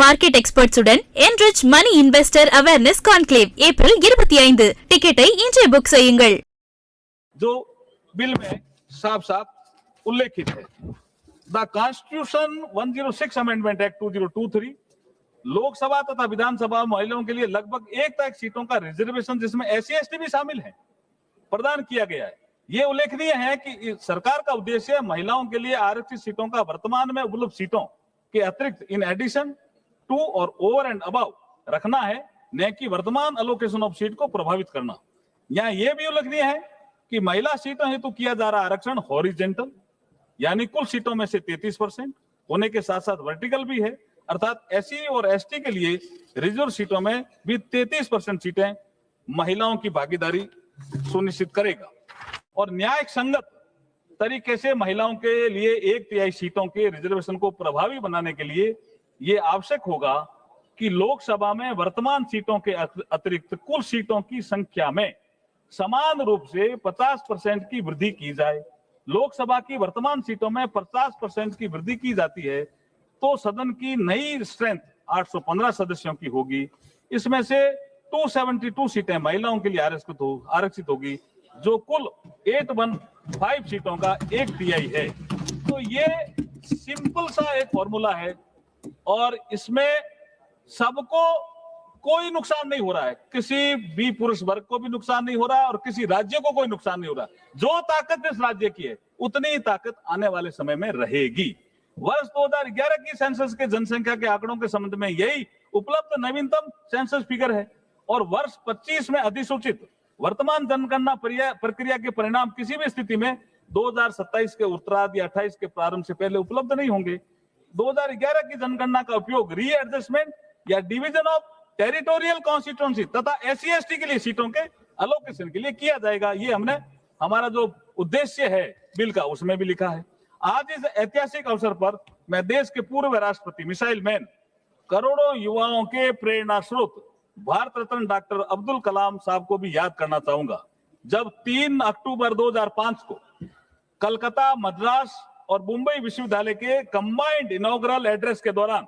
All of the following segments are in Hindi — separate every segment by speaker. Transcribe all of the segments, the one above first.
Speaker 1: Market எக்ஸ்பர்ட்ஸுடன் enrich money investor awareness conclave April 25 டிக்கெட்டை இன்றே புக் செய்யுங்கள்.
Speaker 2: जो बिल में साफ साफ उल्लेखित है, the constitution 106 amendment act 2023 Lok Sabha तथा विधानसभा महिलाओं के लिए लगभग 1 सीटों का रिजर्वेशन जिसमें SC/ST भी शामिल है प्रदान किया गया है। ये उल्लेखनीय है कि सरकार का उद्देश्य महिलाओं के लिए आरक्षित सीटों का वर्तमान में उपलब्ध सीटों के अतिरिक्त इन एडिशन टू और ओवर एंड अबव रखना है, न कि वर्तमान अलोकेशन ऑफ सीट को प्रभावित करना। यहाँ यह भी उल्लेखनीय है कि महिला सीटों हेतु किया जा रहा आरक्षण हॉरिजेंटल यानी कुल सीटों में से 33% होने के साथ साथ वर्टिकल भी है, अर्थात SC और ST के लिए रिजर्व सीटों में भी 33% सीटें महिलाओं की भागीदारी सुनिश्चित करेगा और न्याय संगत तरीके से महिलाओं के लिए 1/3 सीटों के रिजर्वेशन को प्रभावी बनाने के लिए ये आवश्यक होगा कि लोकसभा में वर्तमान सीटों के अतिरिक्त कुल सीटों की संख्या में समान रूप से 50% की वृद्धि की जाए। लोकसभा की वर्तमान सीटों में 50% की वृद्धि की जाती है तो सदन की नई स्ट्रेंथ 815 सदस्यों की होगी। इसमें से 272 सीटें महिलाओं के लिए आरक्षित होगी, जो कुल 815 सीटों का 1/3 है। तो ये सिंपल सा एक फॉर्मूला है और इसमें सबको कोई नुकसान नहीं हो रहा है, किसी भी पुरुष वर्ग को भी नुकसान नहीं हो रहा है और किसी राज्य को कोई नुकसान नहीं हो रहा। जो ताकत इस राज्य की है उतनी ही ताकत आने वाले समय में रहेगी। वर्ष 2011 की सेंसस के जनसंख्या के आंकड़ों के संबंध में यही उपलब्ध नवीनतम सेंसस फिगर है और वर्ष 25 में अधिसूचित वर्तमान जनगणना प्रक्रिया के परिणाम किसी भी स्थिति में 2027 के उत्तरार्ध या 28 के प्रारंभ से पहले उपलब्ध नहीं होंगे। 2011 की जनगणना का उपयोग रीएडजस्टमेंट या डिवीजन ऑफ टेरिटोरियल कॉन्स्टिट्यूएंसी तथा SC/ST के लिए सीटों के अलोकेशन के लिए किया जाएगा। ये हमने हमारा जो उद्देश्य है बिल का उसमें भी लिखा है। आज इस ऐतिहासिक अवसर पर मैं देश के पूर्व राष्ट्रपति मिसाइल मैन, करोड़ों युवाओं के प्रेरणा स्रोत भारत रत्न डॉक्टर अब्दुल कलाम साहब को भी याद करना चाहूंगा। जब 3 अक्टूबर 2005 को कलकत्ता, मद्रास और मुंबई विश्वविद्यालय के कंबाइंड इनॉग्रल एड्रेस के दौरान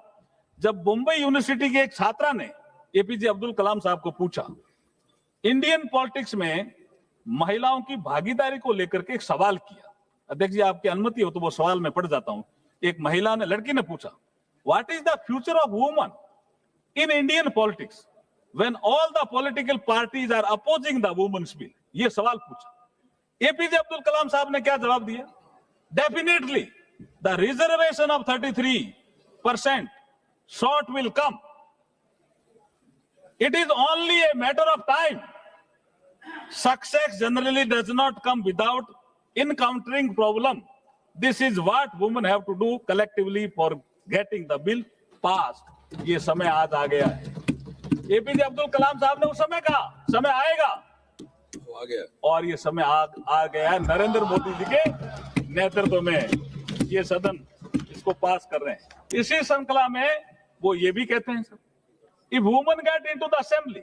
Speaker 2: जब मुंबई यूनिवर्सिटी के एक छात्रा ने APJ अब्दुल कलाम साहब को पूछा, इंडियन पॉलिटिक्स में महिलाओं की भागीदारी को लेकर के एक सवाल किया। अध्यक्ष जी, आपकी अनुमति हो तो वो सवाल मैं पढ़ जाता हूं। एक महिला ने, लड़की ने पूछा, what is the future of woman in Indian politics when all the political parties are opposing the women's bill? ये सवाल पूछा। APJ अब्दुल कलाम साहब ने क्या जवाब दिया? Definitely the reservation of 33% short will come. It is only a matter of time. Success generally does not come without encountering problem. This is what women have to do collectively for getting the bill passed. ये समय आज आ गया है। APJ अब्दुल कलाम साहब ने उस समय कहा समय आएगा, आ गया, और ये समय आ गया है। नरेंद्र मोदी जी के नेतृत्व में ये सदन इसको पास कर रहे हैं। इसी श्रृंखला में वो ये भी कहते हैं, sir, if women get into the assembly